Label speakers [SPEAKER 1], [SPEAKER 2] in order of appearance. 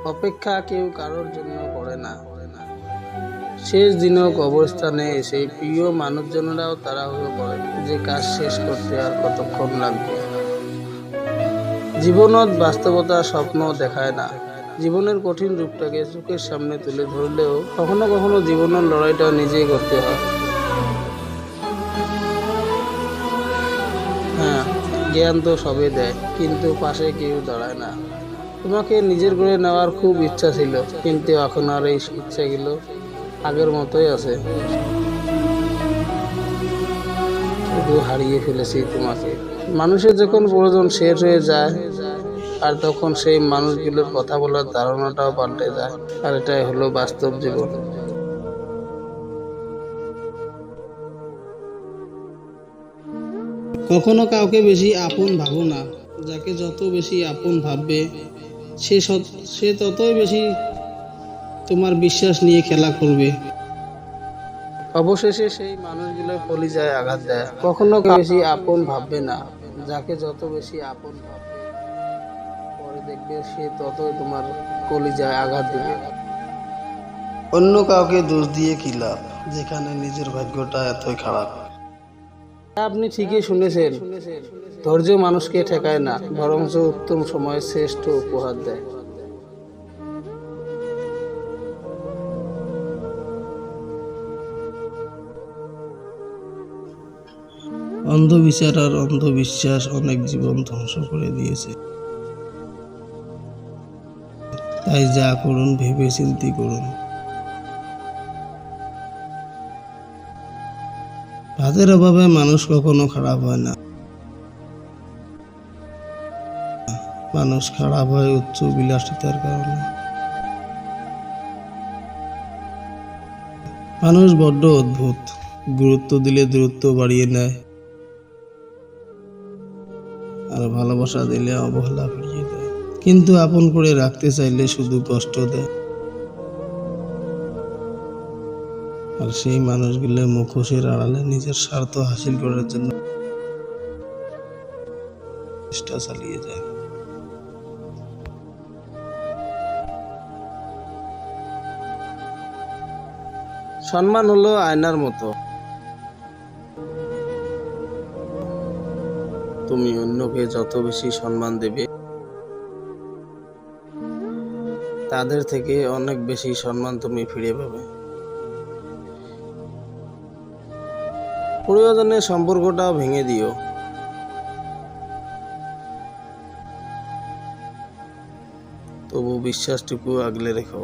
[SPEAKER 1] অপেক্ষা কেউ কারোর জন্য করে না। শেষ দিনও কবরস্থানে এসে প্রিয় মানুষজনেরাও তাড়াহুড়ো করে যে কাজ শেষ করতে আর কতক্ষণ লাগবে। জীবনত বাস্তবতা স্বপ্ন দেখায় না। জীবনের কঠিন রূপটাকে চোখের সামনে তুলে ধরলেও কখনো কখনো জীবনের লড়াইটা নিজেই করতে হয়। হ্যাঁ, জ্ঞান তো সবে দেয়, কিন্তু পাশে কেউ দাঁড়ায় না। তোমাকে নিজের করে নেওয়ার খুব ইচ্ছা ছিল, কিন্তু এখন আর এই ইচ্ছাগুলো আগের মতোই আছে। শুধু হারিয়ে ফেলেছি তোমাকে। মানুষের যখন প্রয়োজন শেষ হয়ে যায়, আর তখন সেই মানুষগুলোর কথা বলার ধারণাটাও পাল্টে যায়। আর এটাই হলো বাস্তব জীবন। কখনো কাউকে বেশি আপন ভাবো না। যাকে যত বেশি আপন ভাববে, সে ততই বেশি তোমার বিশ্বাস নিয়ে খেলা করবে। অবশেষে সেই মানুষগুলো কলিজায় আঘাত দেয়। কখনো বেশি আপন ভাববে না। যাকে যত বেশি আপন ভাববে, পরে দেখবে সে ততই তোমার কলিজায় আঘাত দিবে। অন্য কাউকে দোষ দিয়ে কি লাভ, যেখানে নিজের ভাগ্যটা এতই খারাপ। আপনি ঠিকই শুনেছেন, ধৈর্য মানুষকে ঠেকায় না, বরঞ্চ উত্তম সময়ের শ্রেষ্ঠ উপহার দেয়। অন্ধবিচার আর অন্ধবিশ্বাস অনেক জীবন ধ্বংস করে দিয়েছে। তাই যা করুন ভেবে চিন্তে করুন। ভাতের অভাবে মানুষ কখনো খারাপ হয় না। মানুষ খারাপ হয় উচ্চ বিলাসিতার কারণে। মানুষ বড্ড অদ্ভুত, গুরুত্ব দিলে দূরত্ব বাড়িয়ে নেয়, আর ভালোবাসা দিলে অবহেলা ফিরিয়ে দেয়। কিন্তু আপন করে রাখতে চাইলে শুধু কষ্ট দেয়। আর সেই মানুষগুলো মুখোশের আড়ালে নিজের স্বার্থ হাসিল করার জন্য চেষ্টা চালিয়ে যায়। সম্মান হলো আয়নার মতো। তুমি অন্যকে যত বেশি সম্মান দেবে, তাদের থেকে অনেক বেশি সম্মান তুমি ফিরে পাবে। প্রয়োজনে সম্পর্কটাও ভেঙে দিও, তবু বিশ্বাসটুকু আগলে রেখো।